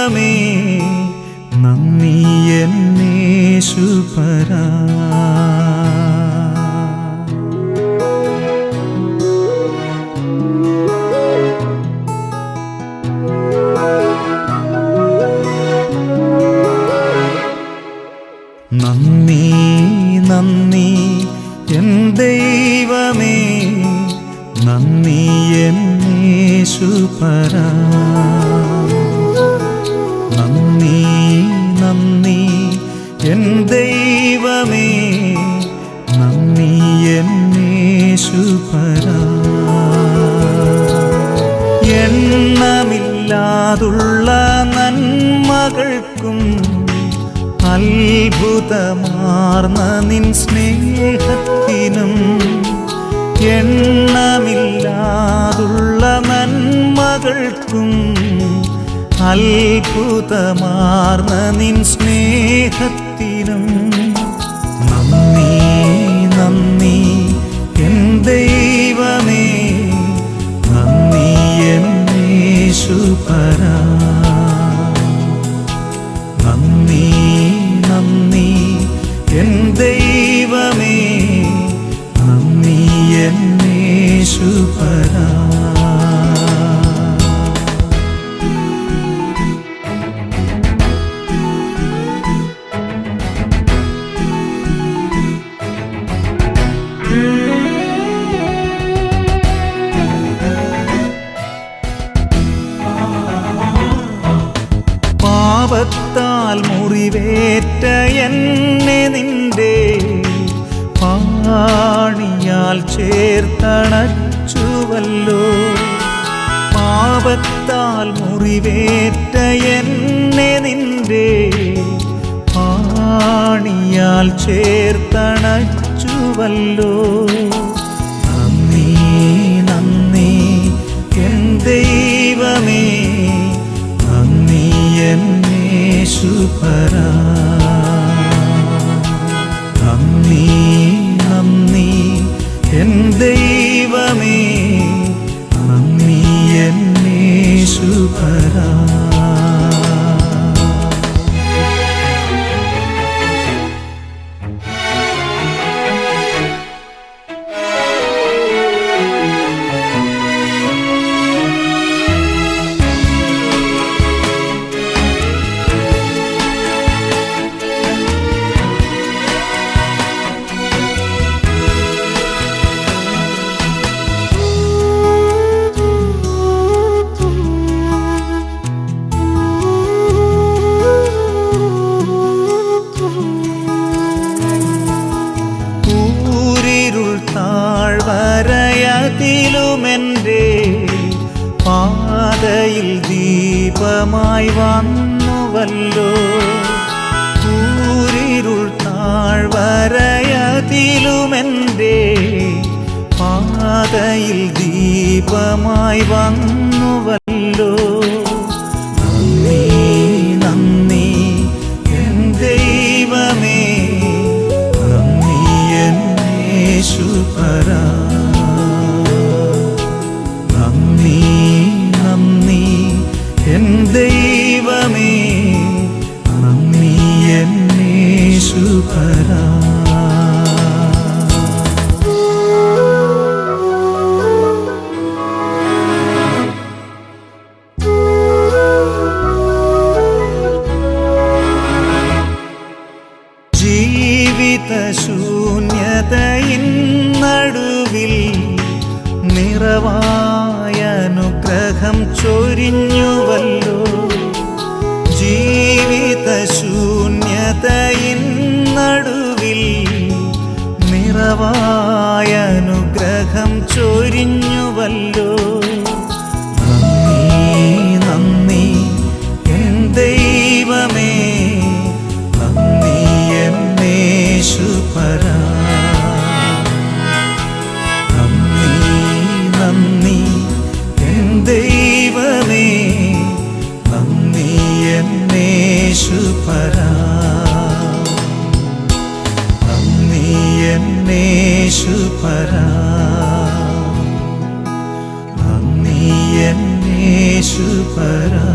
ദൈവമേ നന്ദി എന്നേശുപരാ. നന്ദി നന്ദി എൻ ദൈവമേ നന്ദി എന്നേശുപരാ. നന്ദി നന്ദി എൻ ദൈവമേ നന്ദി എന്നേശുപരാ. എണ്ണമില്ലാതുള്ള നന്മകൾക്കും അത്ഭുതമാർന്ന നിൻ സ്നേഹത്തിനും എണ്ണമില്ലാതുള്ള നന്മകൾക്കും അത്ഭുതമാർന്ന നിൻ സ്നേഹത്തിനും നന്ദി നന്ദി എൻ ദൈവമേ നന്ദി എന്നേശുപരാ. നന്ദി നന്ദി എൻ ദൈവമേ നന്ദി എന്നേശുപരാ. പാപത്താൽ മുറിവേറ്റ എന്നെ നിന്റെ പാണിയാൽ ചേർത്തണച്ചുവല്ലോ. പാപത്താൽ മുറിവേറ്റ എന്നെ നിന്റെ പാണിയാൽ ചേർത്തണച്ചുവല്ലോ. നന്ദി നന്ദി എൻ ദൈവമേ നന്ദി എന്നേശുപരാ. നന്ദി നന്ദി എൻ ദൈവമേ നന്ദി എന്നേശുപരാ. താഴ്വരയതിലുമെൻ്റെ പാതയിൽ ദീപമായി വന്നുവല്ലോ. കൂരിരുൾ താഴ്വരയതിലുമെൻ്റെ പാതയിൽ ദീപമായി വന്നുവല്ലോ. നന്ദി നന്ദി എൻ ദൈവമേ നന്ദി എന്നേശുപരാ. നന്ദി നന്ദി എൻ ദൈവമേ നന്ദി എന്നേശുപരാ. ജീവിതശൂന്യതയിൻ നടുവിൽ നിറവായ അനുഗ്രഹം ചൊരിഞ്ഞുവല്ലോ. ജീവിതശൂന്യതയിൻ നടുവിൽ നിറവായ അനുഗ്രഹം ചൊരിഞ്ഞുവല്ലോ. നന്ദി നന്ദി എൻ ദൈവമേ നന്ദി എന്നേശുപരാ. നന്ദി നന്ദി എൻ ദൈവമേ നന്ദി എന്നേശുപരാ. നന്ദി എന്നേശുപരാ. നന്ദി എന്നേശുപരാ.